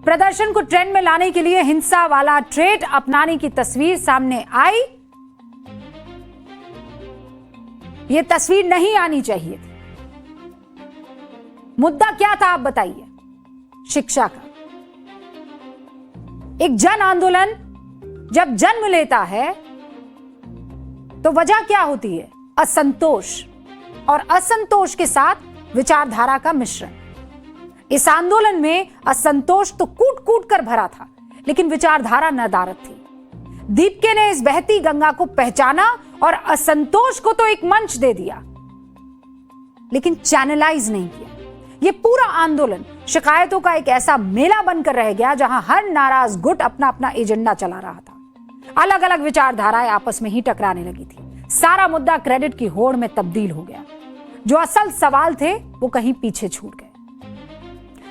प्रदर्शन को ट्रेंड में लाने के लिए हिंसा वाला ट्रेड अपनाने की तस्वीर सामने आई। यह तस्वीर नहीं आनी चाहिए थी। मुद्दा क्या था आप बताइए? शिक्षा का एक जन आंदोलन जब जन्म लेता है तो वजह क्या होती है? असंतोष, और असंतोष के साथ विचारधारा का मिश्रण। इस आंदोलन में असंतोष तो कूट कूट कर भरा था, लेकिन विचारधारा नदारद थी। दीपके ने इस बहती गंगा को पहचाना और असंतोष को तो एक मंच दे दिया, लेकिन चैनलाइज नहीं किया। यह पूरा आंदोलन शिकायतों का एक ऐसा मेला बनकर रह गया जहां हर नाराज गुट अपना अपना एजेंडा चला रहा था। अलग अलग विचारधाराएं आपस में ही टकराने लगी थी। सारा मुद्दा क्रेडिट की होड़ में तब्दील हो गया। जो असल सवाल थे वो कहीं पीछे छूट गए।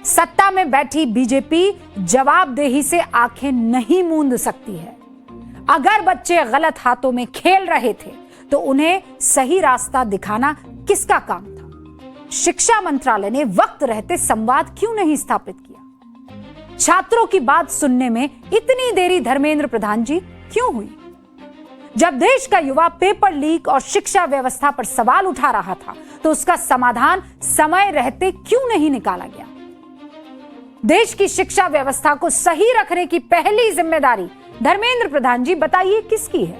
सत्ता में बैठी बीजेपी जवाबदेही से आंखें नहीं मूंद सकती है। अगर बच्चे गलत हाथों में खेल रहे थे तो उन्हें सही रास्ता दिखाना किसका काम था? शिक्षा मंत्रालय ने वक्त रहते संवाद क्यों नहीं स्थापित किया? छात्रों की बात सुनने में इतनी देरी धर्मेंद्र प्रधान जी क्यों हुई? जब देश का युवा पेपर लीक और शिक्षा व्यवस्था पर सवाल उठा रहा था तो उसका समाधान समय रहते क्यों नहीं निकाला गया? देश की शिक्षा व्यवस्था को सही रखने की पहली जिम्मेदारी धर्मेंद्र प्रधान जी बताइए किसकी है?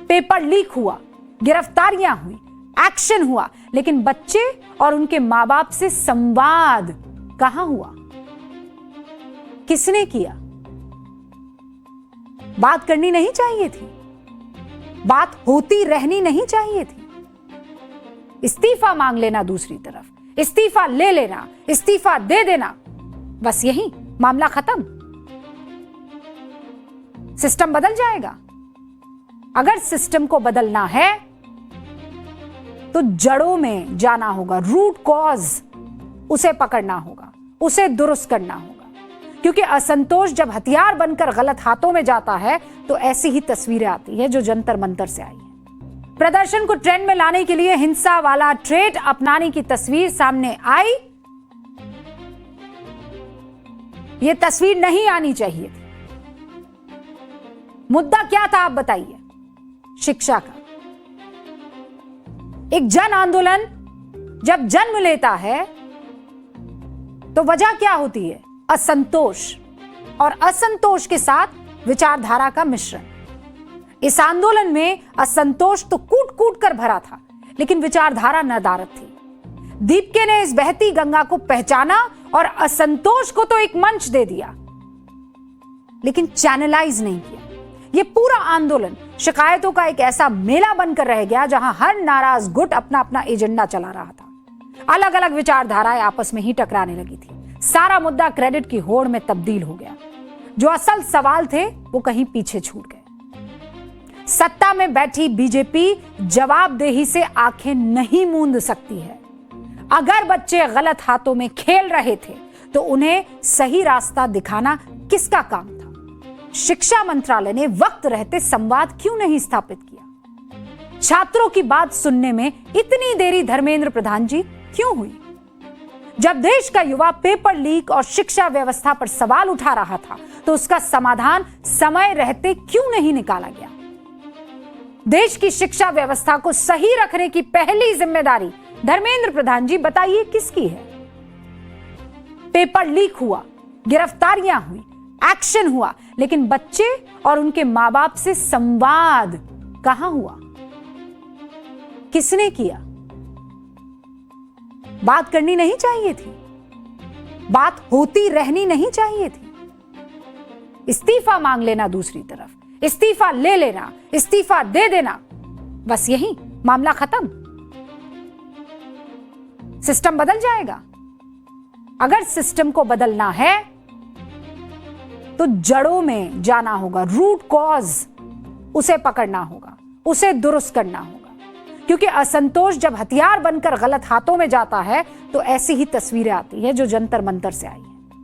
पेपर लीक हुआ, गिरफ्तारियां हुई, एक्शन हुआ, लेकिन बच्चे और उनके मां बाप से संवाद कहां हुआ? किसने किया? बात करनी नहीं चाहिए थी? बात होती रहनी नहीं चाहिए थी? इस्तीफा मांग लेना, दूसरी तरफ इस्तीफा ले लेना, इस्तीफा दे देना, बस यही मामला खत्म। सिस्टम बदल जाएगा। अगर सिस्टम को बदलना है तो जड़ों में जाना होगा, रूट कॉज उसे पकड़ना होगा, उसे दुरुस्त करना होगा। क्योंकि असंतोष जब हथियार बनकर गलत हाथों में जाता है तो ऐसी ही तस्वीरें आती है जो जंतर मंतर से आई है। प्रदर्शन को ट्रेंड में लाने के लिए हिंसा वाला ट्रेड अपनाने की तस्वीर सामने आई। यह तस्वीर नहीं आनी चाहिए थी। मुद्दा क्या था आप बताइए? शिक्षा का एक जन आंदोलन जब जन्म लेता है तो वजह क्या होती है? असंतोष, और असंतोष के साथ विचारधारा का मिश्रण। इस आंदोलन में असंतोष तो कूट कूट कर भरा था, लेकिन विचारधारा नदारद थी। दीपके ने इस बहती गंगा को पहचाना और असंतोष को तो एक मंच दे दिया, लेकिन चैनलाइज नहीं किया। यह पूरा आंदोलन शिकायतों का एक ऐसा मेला बनकर रह गया जहां हर नाराज गुट अपना अपना एजेंडा चला रहा था। अलग अलग विचारधाराएं आपस में ही टकराने लगी थी। सारा मुद्दा क्रेडिट की होड़ में तब्दील हो गया। जो असल सवाल थे वो कहीं पीछे छूट गए। सत्ता में बैठी बीजेपी जवाबदेही से आंखें नहीं मूंद सकती है। अगर बच्चे गलत हाथों में खेल रहे थे तो उन्हें सही रास्ता दिखाना किसका काम था? शिक्षा मंत्रालय ने वक्त रहते संवाद क्यों नहीं स्थापित किया? छात्रों की बात सुनने में इतनी देरी धर्मेंद्र प्रधान जी क्यों हुई? जब देश का युवा पेपर लीक और शिक्षा व्यवस्था पर सवाल उठा रहा था तो उसका समाधान समय रहते क्यों नहीं निकाला गया? देश की शिक्षा व्यवस्था को सही रखने की पहली जिम्मेदारी धर्मेंद्र प्रधान जी बताइए किसकी है? पेपर लीक हुआ, गिरफ्तारियां हुई, एक्शन हुआ, लेकिन बच्चे और उनके मां बाप से संवाद कहां हुआ? किसने किया? बात करनी नहीं चाहिए थी? बात होती रहनी नहीं चाहिए थी? इस्तीफा मांग लेना, दूसरी तरफ इस्तीफा ले लेना, इस्तीफा दे देना, बस यही मामला खत्म। सिस्टम बदल जाएगा। अगर सिस्टम को बदलना है तो जड़ों में जाना होगा, रूट कॉज उसे पकड़ना होगा, उसे दुरुस्त करना होगा। क्योंकि असंतोष जब हथियार बनकर गलत हाथों में जाता है तो ऐसी ही तस्वीरें आती है जो जंतर मंतर से आई।